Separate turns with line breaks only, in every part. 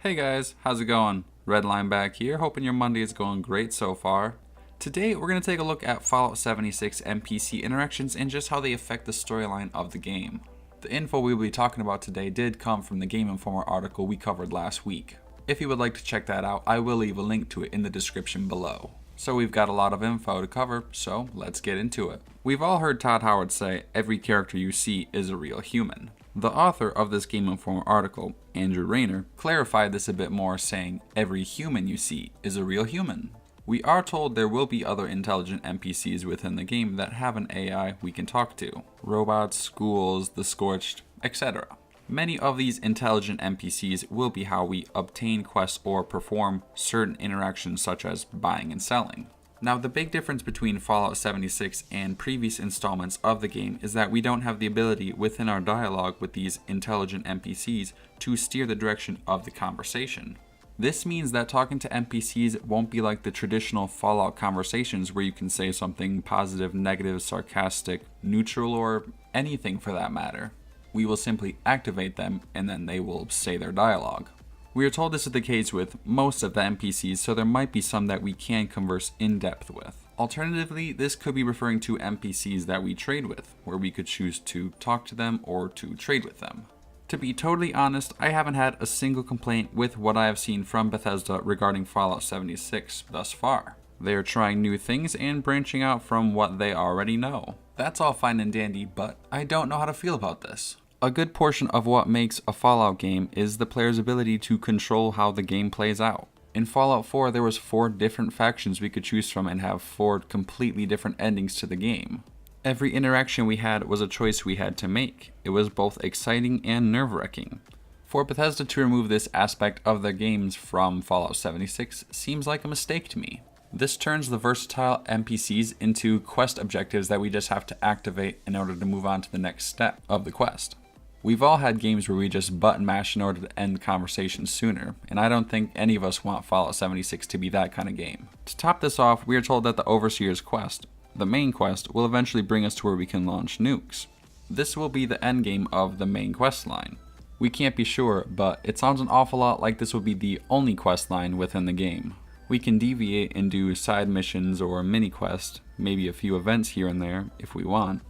Hey guys, how's it going? Redline back here, hoping your Monday is going great so far. Today we're going to take a look at Fallout 76 NPC interactions and just how they affect the storyline of the game. The info we will be talking about today did come from the Gameinformer article we covered last week. If you would like to check that out, I will leave a link to it in the description below. So we've got a lot of info to cover, so let's get into it. We've all heard Todd Howard say, every character you see is a real human. The author of this Gameinformer article, Andrew Rayner, clarified this a bit more, saying, every human you see is a real human. We are told there will be other intelligent NPCs within the game that have an AI we can talk to. Robots, schools, the Scorched, etc. Many of these intelligent NPCs will be how we obtain quests or perform certain interactions such as buying and selling. Now, the big difference between Fallout 76 and previous installments of the game is that we don't have the ability within our dialogue with these intelligent NPCs to steer the direction of the conversation. This means that talking to NPCs won't be like the traditional Fallout conversations where you can say something positive, negative, sarcastic, neutral, or anything for that matter. We will simply activate them and then they will say their dialogue. We are told this is the case with most of the NPCs, so there might be some that we can converse in depth with. Alternatively, this could be referring to NPCs that we trade with, where we could choose to talk to them or to trade with them. To be totally honest, I haven't had a single complaint with what I have seen from Bethesda regarding Fallout 76 thus far. They are trying new things and branching out from what they already know. That's all fine and dandy, but I don't know how to feel about this. A good portion of what makes a Fallout game is the player's ability to control how the game plays out. In Fallout 4, there was 4 different factions we could choose from and have 4 completely different endings to the game. Every interaction we had was a choice we had to make. It was both exciting and nerve-wracking. For Bethesda to remove this aspect of their games from Fallout 76 seems like a mistake to me. This turns the versatile NPCs into quest objectives that we just have to activate in order to move on to the next step of the quest. We've all had games where we just button mash in order to end conversations sooner, and I don't think any of us want Fallout 76 to be that kind of game. To top this off, we are told that the Overseer's quest, the main quest, will eventually bring us to where we can launch nukes. This will be the endgame of the main quest line. We can't be sure, but it sounds an awful lot like this will be the only quest line within the game. We can deviate and do side missions or mini quests, maybe a few events here and there if we want.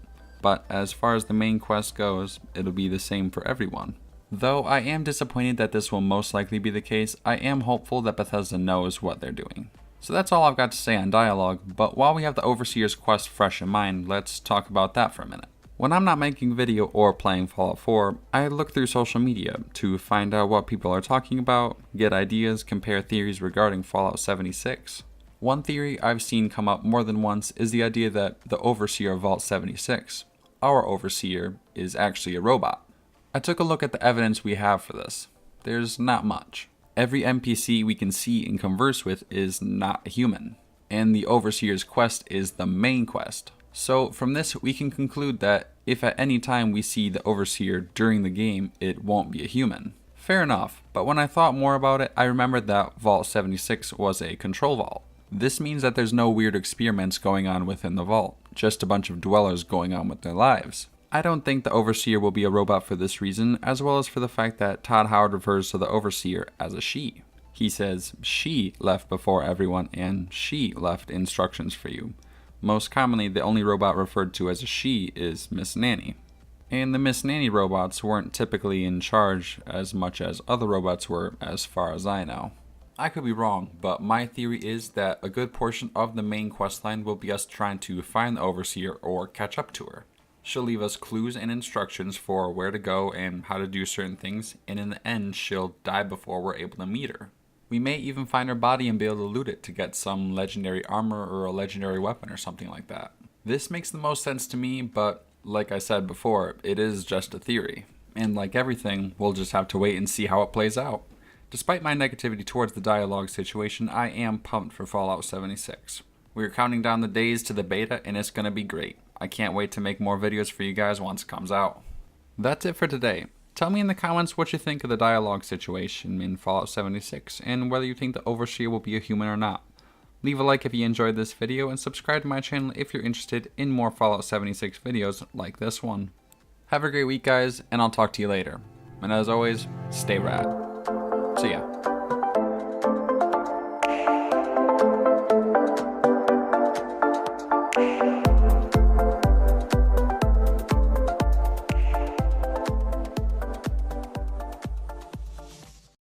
But as far as the main quest goes, it'll be the same for everyone. Though I am disappointed that this will most likely be the case, I am hopeful that Bethesda knows what they're doing. So that's all I've got to say on dialogue, but while we have the Overseer's quest fresh in mind, let's talk about that for a minute. When I'm not making video or playing Fallout 4, I look through social media to find out what people are talking about, get ideas, compare theories regarding Fallout 76. One theory I've seen come up more than once is the idea that the Overseer of Vault 76, our Overseer, is actually a robot. I took a look at the evidence we have for this. There's not much. Every NPC we can see and converse with is not a human, and the Overseer's quest is the main quest. So from this we can conclude that if at any time we see the Overseer during the game, it won't be a human. Fair enough, but when I thought more about it, I remembered that Vault 76 was a control vault. This means that there's no weird experiments going on within the vault, just a bunch of dwellers going on with their lives. I don't think the Overseer will be a robot for this reason, as well as for the fact that Todd Howard refers to the Overseer as a she. He says she left before everyone and she left instructions for you. Most commonly, the only robot referred to as a she is Miss Nanny. And the Miss Nanny robots weren't typically in charge as much as other robots were, as far as I know. I could be wrong, but my theory is that a good portion of the main questline will be us trying to find the Overseer or catch up to her. She'll leave us clues and instructions for where to go and how to do certain things, and in the end she'll die before we're able to meet her. We may even find her body and be able to loot it to get some legendary armor or a legendary weapon or something like that. This makes the most sense to me, but like I said before, it is just a theory. And like everything, we'll just have to wait and see how it plays out. Despite my negativity towards the dialogue situation, I am pumped for Fallout 76. We are counting down the days to the beta and it's gonna be great. I can't wait to make more videos for you guys once it comes out. That's it for today. Tell me in the comments what you think of the dialogue situation in Fallout 76 and whether you think the Overseer will be a human or not. Leave a like if you enjoyed this video and subscribe to my channel if you're interested in more Fallout 76 videos like this one. Have a great week guys, and I'll talk to you later. And as always, stay rad. See ya.